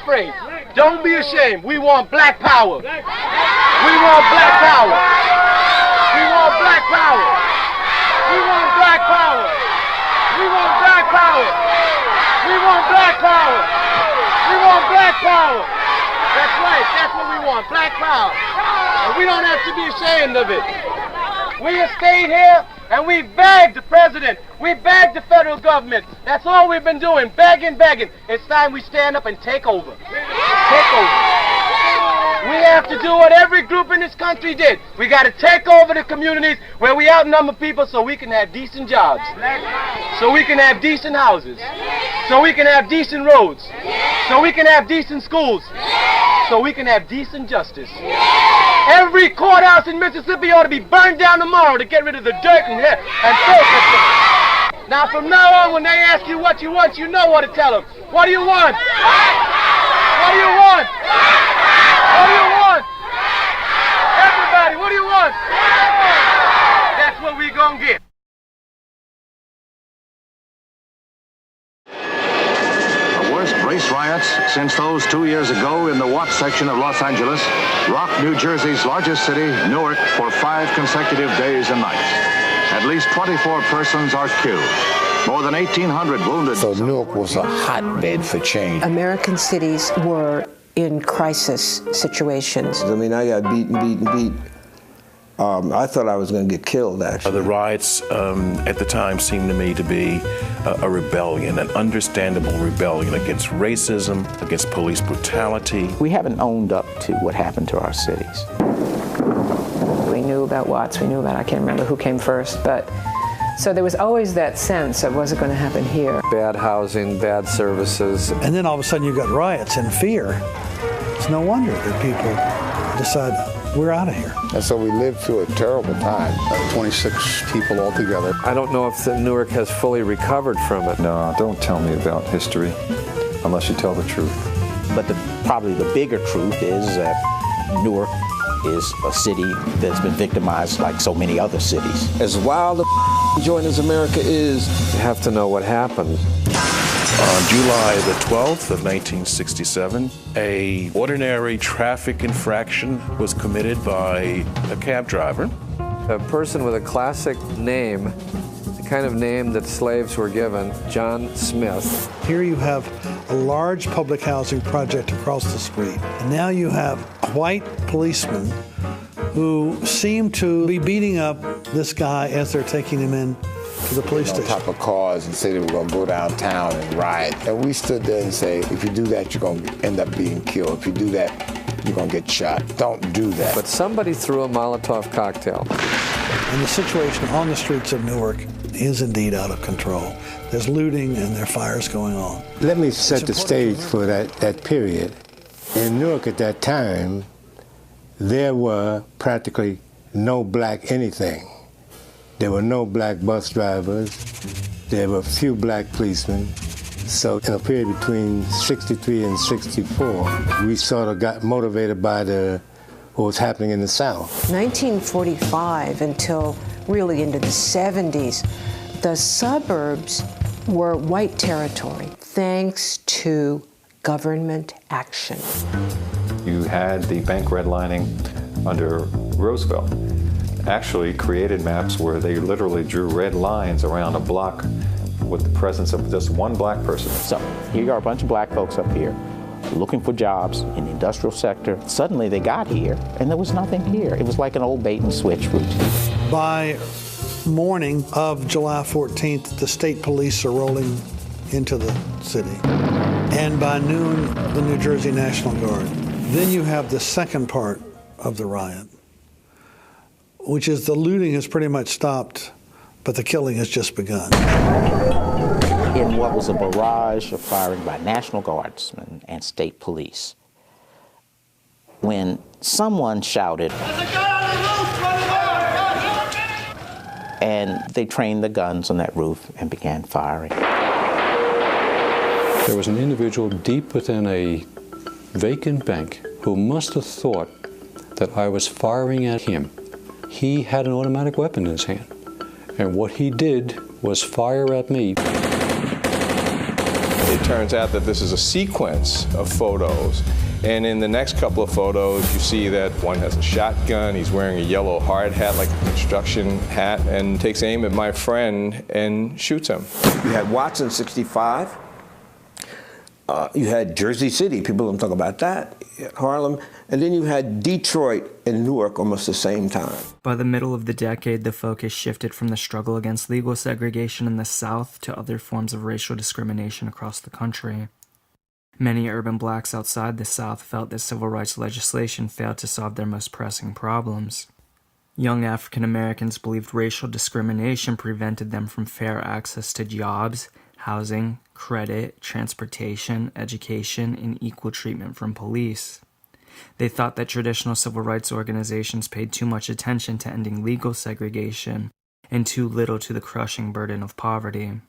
afraid. Don't be ashamed. We want black power. We want black power. We want black power. We want black power. We want black power. We want black power. We want black power. That's right. That's what we want. Black power. And we don't have to be ashamed of it. We have stayed here and we begged the president. We begged the federal government. That's all we've been doing. Begging, begging. It's time we stand up and take over. Take over. We have to do what every group in this country did. We got to take over the communities where we outnumber people so we can have decent jobs. So we can have decent houses. So we can have decent roads. So we can have decent schools. So we can have decent justice. Every courthouse in Mississippi ought to be burned down tomorrow to get rid of the dirt and filth. Now from now on, when they ask you what you want, you know what to tell them. What do you want? What do you want? What do you want? Everybody, what do you want? That's what we gonna get. The worst race riots since those 2 years ago in the Watts section of Los Angeles rocked New Jersey's largest city, Newark, for 5 consecutive days and nights. At least 24 persons are killed. More than 1,800 wounded. So Newark was a hotbed for change. American cities were in crisis situations. I mean, I got beat. I thought I was going to get killed, actually. The riots at the time seemed to me to be a rebellion, an understandable rebellion against racism, against police brutality. We haven't owned up to what happened to our cities. We knew about Watts, we knew about, I can't remember who came first, but so there was always that sense of what's going to happen here. Bad housing, bad services. And then all of a sudden you got riots and fear. It's no wonder that people decide, we're out of here. And so we lived through a terrible time. 26 people altogether. I don't know if Newark has fully recovered from it. No, don't tell me about history unless you tell the truth. But probably the bigger truth is that Newark is a city that's been victimized like so many other cities. As wild a joint as America is, You have to know what happened. On July the 12th of 1967, a ordinary traffic infraction was committed by a cab driver. A person with a classic name, the kind of name that slaves were given, John Smith. Here you have a large public housing project across the street. And now you have white policemen who seem to be beating up this guy as they're taking him in to the police station. On top of cars and say they were going to go downtown and riot. And we stood there and say, if you do that, you're going to end up being killed. If you do that, you're going to get shot. Don't do that. But somebody threw a Molotov cocktail. And the situation on the streets of Newark is indeed out of control. There's looting and there are fires going on. Let me set the stage for that period. In Newark at that time, there were practically no black anything. There were no black bus drivers. There were few black policemen. So in a period between 63 and 64, we sort of got motivated by what was happening in the South. 1945 until really into the 70s, the suburbs were white territory, thanks to government action. You had the bank redlining under Roosevelt. Actually created maps where they literally drew red lines around a block with the presence of just one black person. So here are a bunch of black folks up here looking for jobs in the industrial sector. Suddenly they got here and there was nothing here. It was like an old bait and switch routine. By morning of July 14th, the state police are rolling into the city. And by noon, the New Jersey National Guard. Then you have the second part of the riot, which is the looting has pretty much stopped, but the killing has just begun. In what was a barrage of firing by National Guardsmen and state police, when someone shouted, and they trained the guns on that roof and began firing. There was an individual deep within a vacant bank who must have thought that I was firing at him. He had an automatic weapon in his hand, and what he did was fire at me. They turns out that this is a sequence of photos. And in the next couple of photos, you see that one has a shotgun, he's wearing a yellow hard hat like a construction hat, and takes aim at my friend and shoots him. You had Watts in 65. You had Jersey City, people don't talk about that, Harlem, and then you had Detroit and Newark almost the same time. By the middle of the decade, the focus shifted from the struggle against legal segregation in the South to other forms of racial discrimination across the country. Many urban blacks outside the South felt that civil rights legislation failed to solve their most pressing problems. Young African Americans believed racial discrimination prevented them from fair access to jobs, housing, credit, transportation, education, and equal treatment from police. They thought that traditional civil rights organizations paid too much attention to ending legal segregation and too little to the crushing burden of poverty.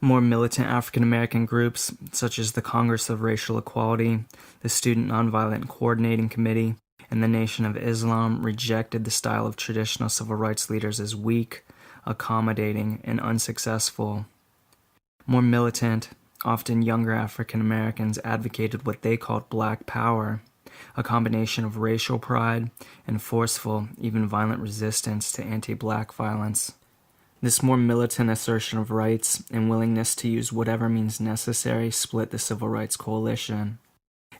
More militant African American groups, such as the Congress of Racial Equality, the Student Nonviolent Coordinating Committee, and the Nation of Islam, rejected the style of traditional civil rights leaders as weak, accommodating, and unsuccessful. More militant, often younger African Americans advocated what they called Black Power, a combination of racial pride and forceful, even violent resistance to anti-black violence. This more militant assertion of rights and willingness to use whatever means necessary split the Civil Rights Coalition.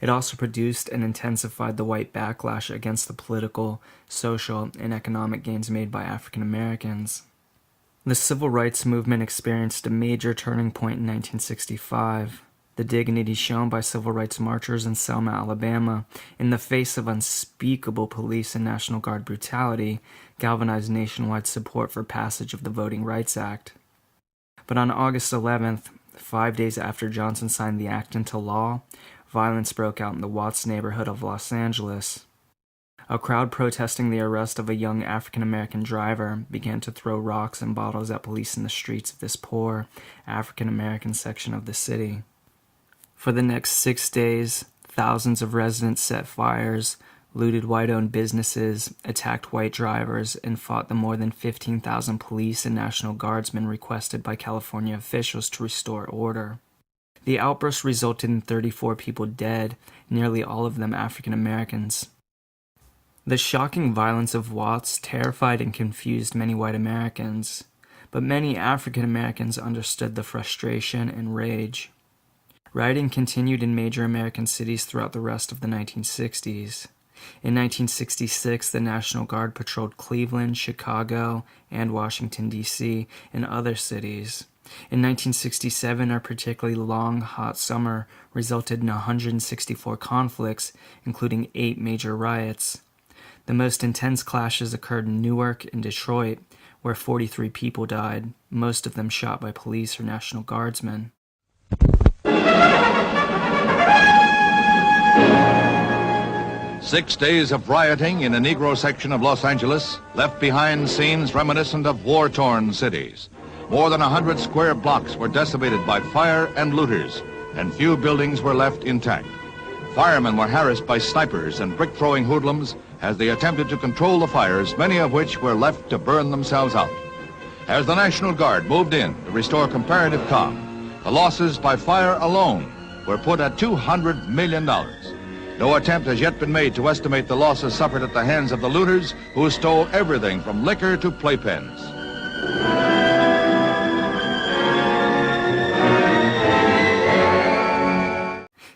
It also produced and intensified the white backlash against the political, social, and economic gains made by African Americans. The civil rights movement experienced a major turning point in 1965. The dignity shown by civil rights marchers in Selma, Alabama, in the face of unspeakable police and National Guard brutality, galvanized nationwide support for passage of the Voting Rights Act. But on August 11th, 5 days after Johnson signed the act into law, violence broke out in the Watts neighborhood of Los Angeles. A crowd protesting the arrest of a young African-American driver began to throw rocks and bottles at police in the streets of this poor African-American section of the city. For the next 6 days, thousands of residents set fires, looted white-owned businesses, attacked white drivers, and fought the more than 15,000 police and National Guardsmen requested by California officials to restore order. The outburst resulted in 34 people dead, nearly all of them African Americans. The shocking violence of Watts terrified and confused many white Americans, but many African Americans understood the frustration and rage. Rioting continued in major American cities throughout the rest of the 1960s. In 1966, the National Guard patrolled Cleveland, Chicago, and Washington, D.C., and other cities. In 1967, a particularly long, hot summer resulted in 164 conflicts, including 8 major riots. The most intense clashes occurred in Newark and Detroit, where 43 people died, most of them shot by police or National Guardsmen. 6 days of rioting in a Negro section of Los Angeles left behind scenes reminiscent of war-torn cities. More than 100 square blocks were decimated by fire and looters, and few buildings were left intact. Firemen were harassed by snipers and brick-throwing hoodlums as they attempted to control the fires, many of which were left to burn themselves out. As the National Guard moved in to restore comparative calm, the losses by fire alone were put at $200 million. No attempt has yet been made to estimate the losses suffered at the hands of the looters who stole everything from liquor to playpens.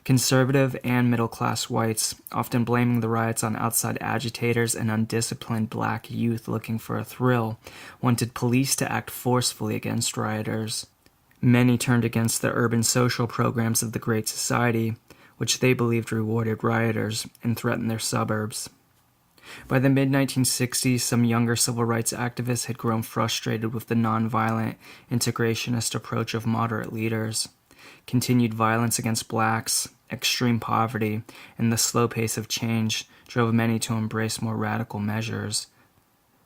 Conservative and middle-class whites, often blaming the riots on outside agitators and undisciplined black youth looking for a thrill, wanted police to act forcefully against rioters. Many turned against the urban social programs of the Great Society, which they believed rewarded rioters and threatened their suburbs. By the mid-1960s, some younger civil rights activists had grown frustrated with the nonviolent, integrationist approach of moderate leaders. Continued violence against blacks, extreme poverty, and the slow pace of change drove many to embrace more radical measures.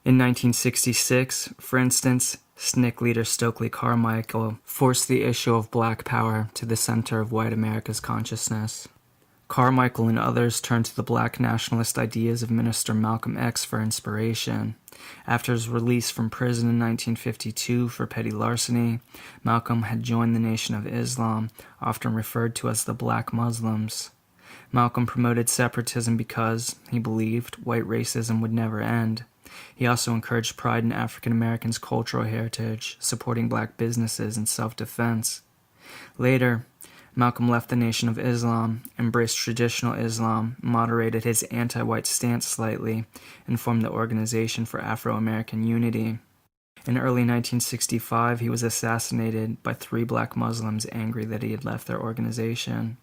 In 1966, for instance, SNCC leader Stokely Carmichael forced the issue of black power to the center of white America's consciousness. Carmichael and others turned to the black nationalist ideas of Minister Malcolm X for inspiration. After his release from prison in 1952 for petty larceny, Malcolm had joined the Nation of Islam, often referred to as the Black Muslims. Malcolm promoted separatism because, he believed, white racism would never end. He also encouraged pride in African Americans' cultural heritage, supporting black businesses and self-defense. Later, Malcolm left the Nation of Islam, embraced traditional Islam, moderated his anti-white stance slightly, and formed the Organization for Afro-American Unity. In early 1965, he was assassinated by 3 black Muslims angry that he had left their organization.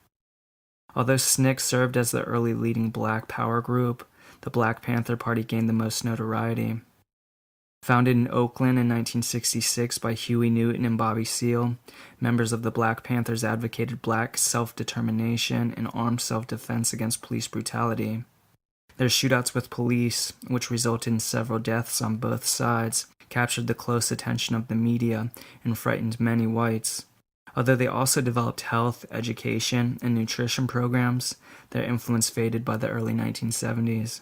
Although SNCC served as the early leading black power group, the Black Panther Party gained the most notoriety. Founded in Oakland in 1966 by Huey Newton and Bobby Seale, members of the Black Panthers advocated black self-determination and armed self-defense against police brutality. Their shootouts with police, which resulted in several deaths on both sides, captured the close attention of the media and frightened many whites. Although they also developed health, education, and nutrition programs, their influence faded by the early 1970s.